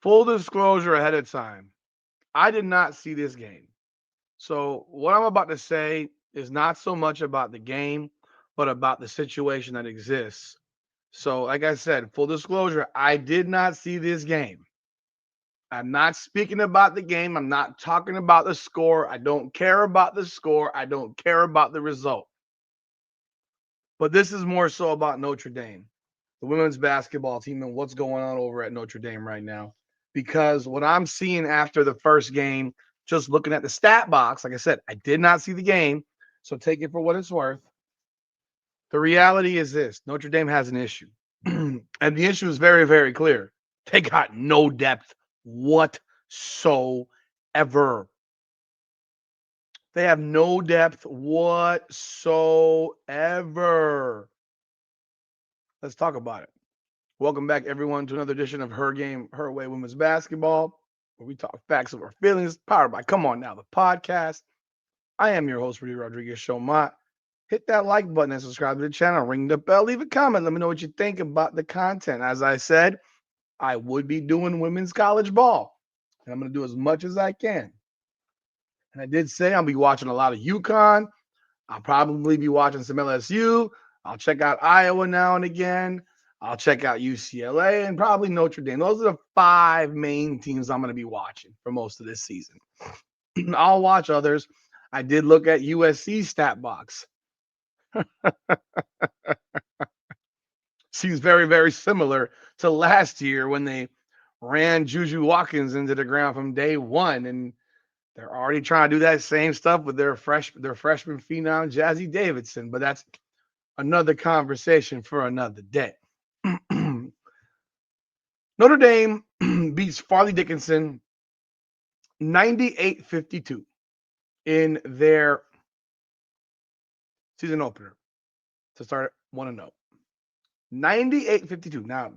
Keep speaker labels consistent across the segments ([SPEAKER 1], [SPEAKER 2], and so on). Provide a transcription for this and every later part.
[SPEAKER 1] Full disclosure ahead of time, I did not see this game. So what I'm about to say is not so much about the game, but about the situation that exists. So, like I said, full disclosure, I did not see this game. I'm not speaking about the game. I'm not talking about the score. I don't care about the score. I don't care about the result. But this is more so about Notre Dame, the women's basketball team, and what's going on over at Notre Dame right now. Because what I'm seeing after the first game, just looking at the stat box, like I said, I did not see the game. So take it for what it's worth. The reality is this: Notre Dame has an issue. And the issue is very, very clear. They got no depth whatsoever. They have no depth whatsoever. Let's talk about it. Welcome back, everyone, to another edition of Her Game, Her Way Women's Basketball, where we talk facts over feelings, powered by Come On Now, the podcast. I am your host, Rudy Rodriguez Showmont. Hit that like button and subscribe to the channel. Ring the bell, leave a comment. Let me know what you think about the content. As I said, I would be doing women's college ball, and I'm going to do as much as I can. And I did say I'll be watching a lot of UConn. I'll probably be watching some LSU. I'll check out Iowa now and again. I'll check out UCLA and probably Notre Dame. Those are the 5 main teams I'm going to be watching for most of this season. I'll watch others. I did look at USC stat box. Seems very, very similar to last year when they ran Juju Watkins into the ground from day one. And they're already trying to do that same stuff with their freshman phenom, Jazzy Davidson. But that's another conversation for another day. Notre Dame beats Farley Dickinson 98-52 in their season opener to start 1-0. 98-52. Now,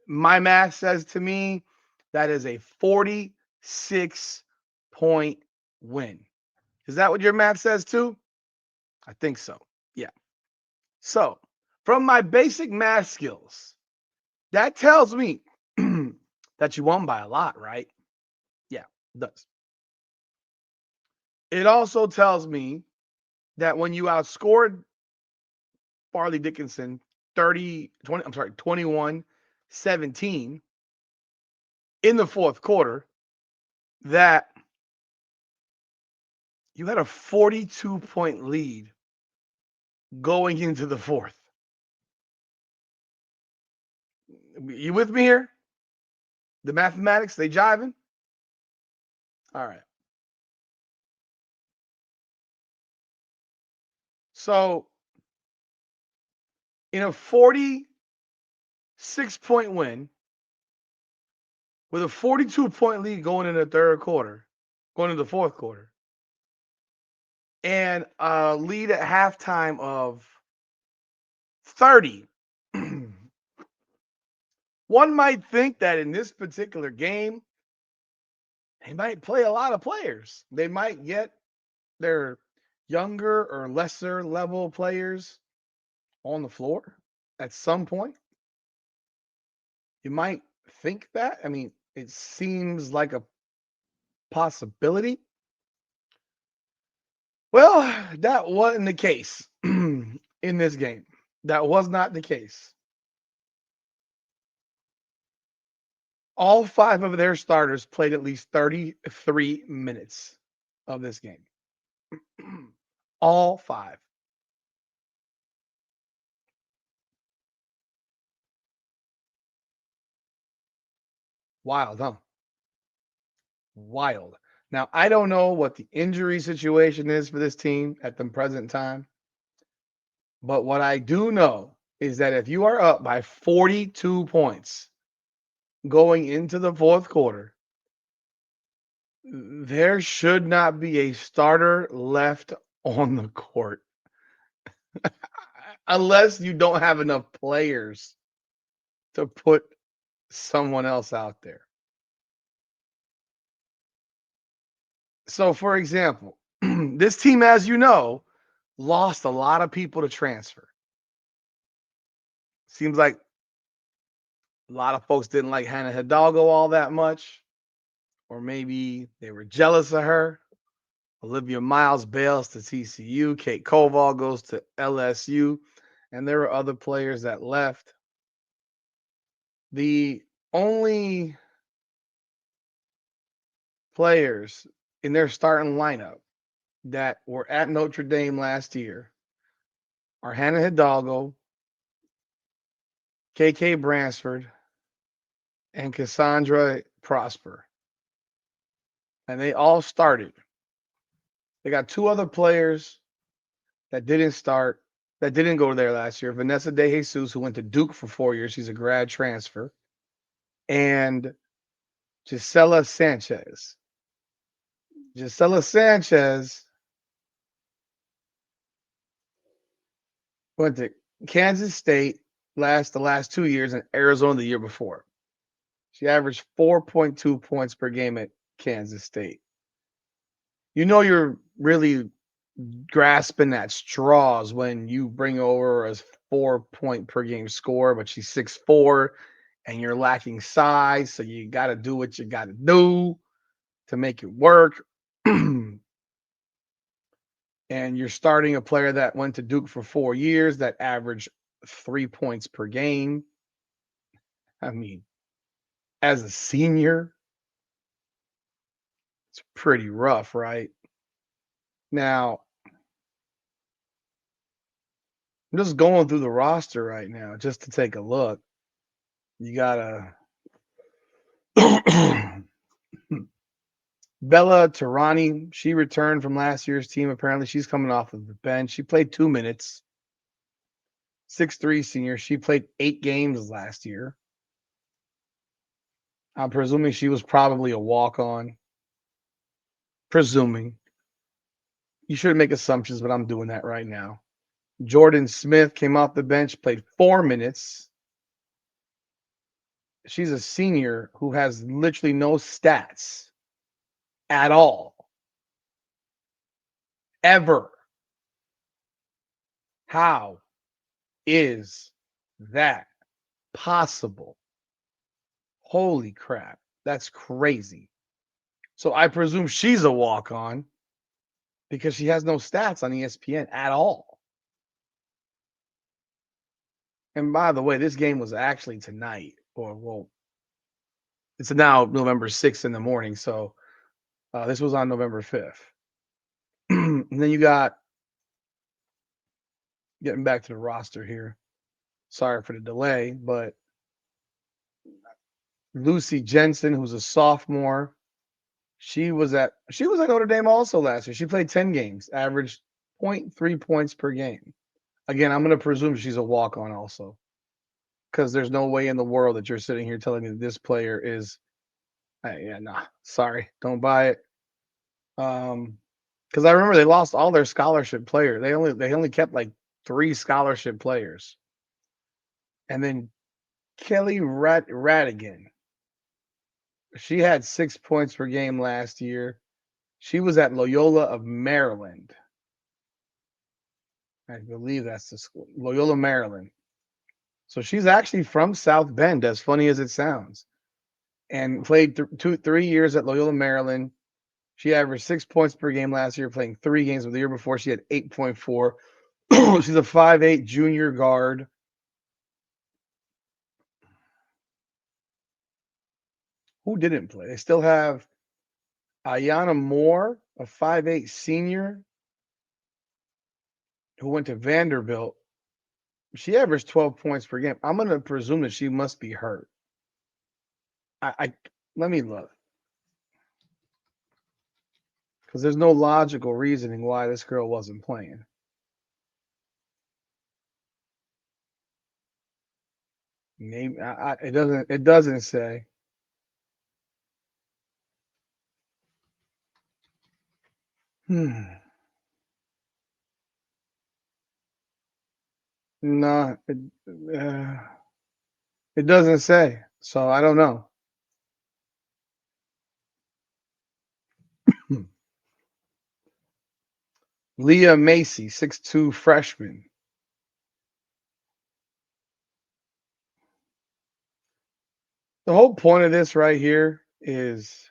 [SPEAKER 1] my math says to me that is a 46-point win. Is that what your math says too? I think so. Yeah. So, from my basic math skills, that tells me that you won by a lot, right? Yeah, it does. It also tells me that when you outscored Farley Dickinson 21-17 in the fourth quarter, that you had a 42-point lead going into the fourth. You with me here? The mathematics, they jiving? All right. So, in a 46-point win, with a 42-point lead going into the third quarter, going into the fourth quarter, and a lead at halftime of 30, one might think that in this particular game, they might play a lot of players. They might get their younger or lesser level players on the floor at some point. You might think that. I mean, it seems like a possibility. Well, that wasn't the case in this game. That was not the case. All 5 of their starters played at least 33 minutes of this game. All 5. Wild, huh? Wild. Now, I don't know what the injury situation is for this team at the present time, but what I do know is that if you are up by 42 points going into the fourth quarter, there should not be a starter left on the court unless you don't have enough players to put someone else out there. So, for example, this team, as you know, lost a lot of people to transfer. Seems like A lot of folks didn't like Hannah Hidalgo all that much, or maybe they were jealous of her. Olivia Miles bails to TCU. Kate Koval goes to LSU. And there were other players that left. The only players in their starting lineup that were at Notre Dame last year are Hannah Hidalgo, KK Bransford, and Cassandra Prosper. And they all started. They got two other players that didn't start, that didn't go there last year. Vanessa De Jesus, who went to Duke for 4 years. She's a grad transfer. And Gisela Sanchez. Gisela Sanchez went to Kansas State the last 2 years and Arizona the year before. She averaged 4.2 points per game at Kansas State. You know you're really grasping at straws when you bring over a 4-point per game score, but she's 6'4", and you're lacking size, so you got to do what you got to do to make it work. And you're starting a player that went to Duke for 4 years that averaged 3 points per game. I mean, as a senior, it's pretty rough, right? Now, I'm just going through the roster right now just to take a look. You got Bella Tarani. She returned from last year's team. Apparently, she's coming off of the bench. She played 2 minutes. 6'3" senior. She played 8 games last year. I'm presuming she was probably a walk-on. Presuming. You shouldn't make assumptions, but I'm doing that right now. Jordan Smith came off the bench, played 4 minutes. She's a senior who has literally no stats at all. Ever. How is that possible? Holy crap. That's crazy. So I presume she's a walk-on because she has no stats on ESPN at all. And by the way, this game was actually tonight, or well, it's now November 6th in the morning. So this was on November 5th. And then you got, getting back to the roster here. Sorry for the delay, but Lucy Jensen, who's a sophomore, she was at Notre Dame also last year. She played 10 games, averaged 0.3 points per game. Again, I'm going to presume she's a walk-on also, because there's no way in the world that you're sitting here telling me that this player is, sorry, don't buy it. Because I remember they lost all their scholarship players. They only kept like 3 scholarship players. And then Kelly Radigan, she had 6 points per game last year. She was at Loyola of Maryland. I believe that's the school, Loyola, Maryland. So she's actually from South Bend, as funny as it sounds, and played 3 years at Loyola, Maryland. She averaged 6 points per game last year, playing 3 games. But the year before, she had 8.4. She's a 5'8" junior guard. Who didn't play? They still have Ayanna Moore, a 5'8" senior who went to Vanderbilt. She averaged 12 points per game. I'm going to presume that she must be hurt. Let me look, because there's no logical reasoning why this girl wasn't playing. Maybe it doesn't say. No, it doesn't say. So I don't know. Leah Macy, 6'2" freshman. The whole point of this right here is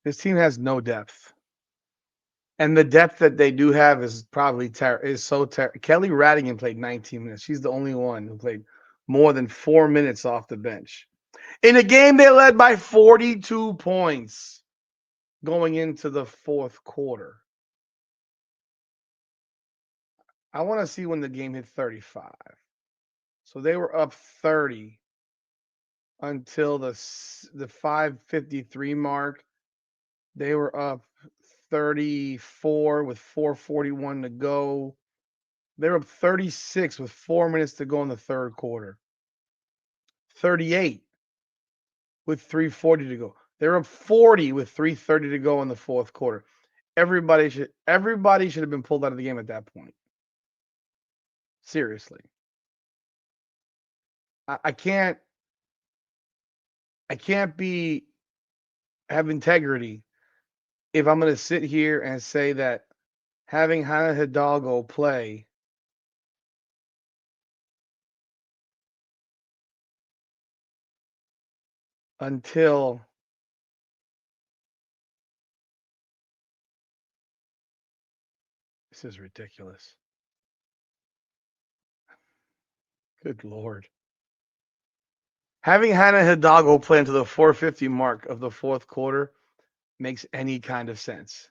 [SPEAKER 1] this team has no depth. And the depth that they do have is probably Kelly Radigan played 19 minutes. She's the only one who played more than 4 minutes off the bench. In a game they led by 42 points going into the fourth quarter. I want to see when the game hit 35. So they were up 30 until the 5:53 mark. They were up 34 with 4:41 to go. They were up 36 with 4 minutes to go in the third quarter. 38 with 3:40 to go. They were up 40 with 3:30 to go in the fourth quarter. Everybody should have been pulled out of the game at that point. Seriously. I can't have integrity if I'm going to sit here and say that having Hannah Hidalgo play until this is ridiculous. Good Lord. Having Hannah Hidalgo play into the 4:50 mark of the fourth quarter makes any kind of sense.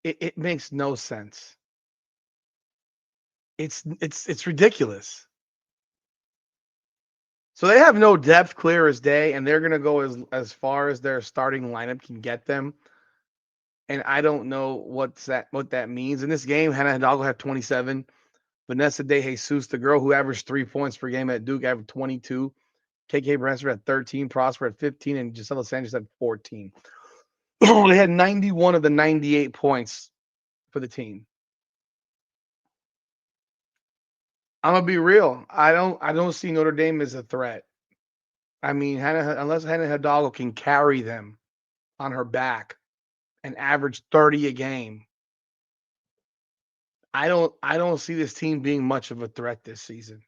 [SPEAKER 1] It makes no sense. It's ridiculous. So they have no depth, clear as day, and they're gonna go as far as their starting lineup can get them. And I don't know what that means. In this game, Hannah Hidalgo had 27. Vanessa De Jesus, the girl who averaged 3 points per game at Duke, averaged 22. KK Bransford had 13, Prosper had 15, and Gisela Sanchez had 14. They had 91 of the 98 points for the team. I'm gonna be real. I don't see Notre Dame as a threat. I mean, unless Hannah Hidalgo can carry them on her back and average 30 a game, I don't see this team being much of a threat this season.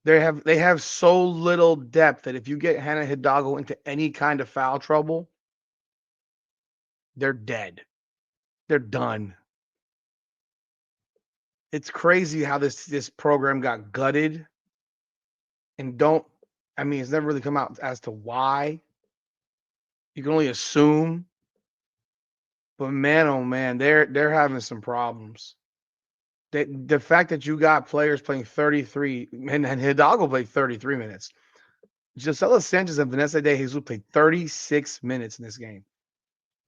[SPEAKER 1] They have so little depth that if you get Hannah Hidalgo into any kind of foul trouble, they're dead. They're done. It's crazy how this program got gutted and it's never really come out as to why. You can only assume. But man, oh man, they're having some problems. The fact that you got players playing 33 and Hidalgo played 33 minutes. Gisela Sanchez and Vanessa De Jesus played 36 minutes in this game.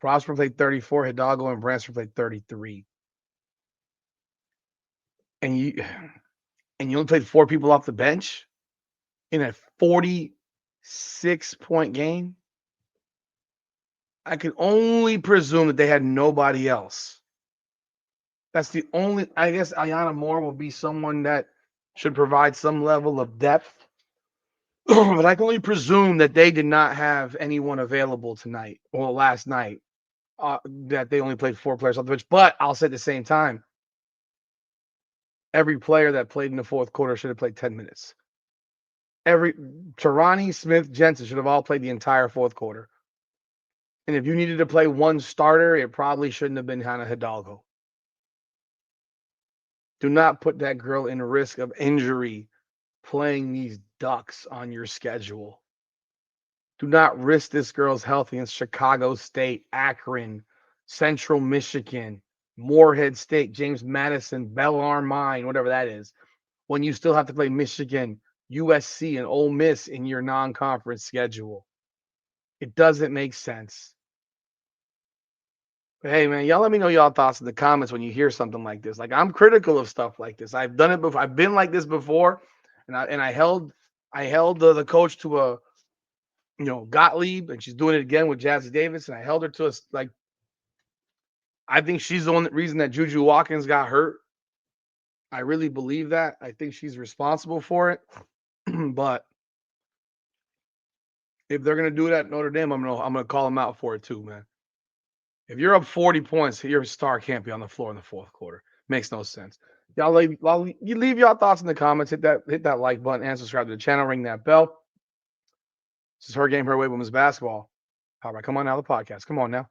[SPEAKER 1] Prosper played 34, Hidalgo and Bransford played 33. And you only played 4 people off the bench in a 46-point game. I can only presume that they had nobody else. That's the only. I guess Ayana Moore will be someone that should provide some level of depth. But I can only presume that they did not have anyone available tonight or last night. That they only played 4 players off the bench. But I'll say at the same time, every player that played in the fourth quarter should have played 10 minutes. Tarani, Smith, Jensen should have all played the entire fourth quarter. And if you needed to play one starter, it probably shouldn't have been Hannah Hidalgo. Do not put that girl in risk of injury playing these Ducks on your schedule. Do not risk this girl's health against Chicago State, Akron, Central Michigan, Morehead State, James Madison, Bellarmine Mine, whatever that is, when you still have to play Michigan, USC, and Ole Miss in your non-conference schedule. It doesn't make sense. But hey, man, y'all let me know y'all thoughts in the comments when you hear something like this. Like, I'm critical of stuff like this. I've done it before. I've been like this before, and I held the coach to a Gottlieb, and she's doing it again with Jazzy Davis, and I held her to us like I think she's the only reason that Juju Watkins got hurt. I really believe that. I think she's responsible for it. But if they're gonna do it at Notre Dame, I'm gonna call them out for it too, man. If you're up 40 points, your star can't be on the floor in the fourth quarter. Makes no sense. You leave your thoughts in the comments. Hit that like button and subscribe to the channel. Ring that bell. This is Her Game, Her Way Women's Basketball. All right, come on now, the podcast. Come on now.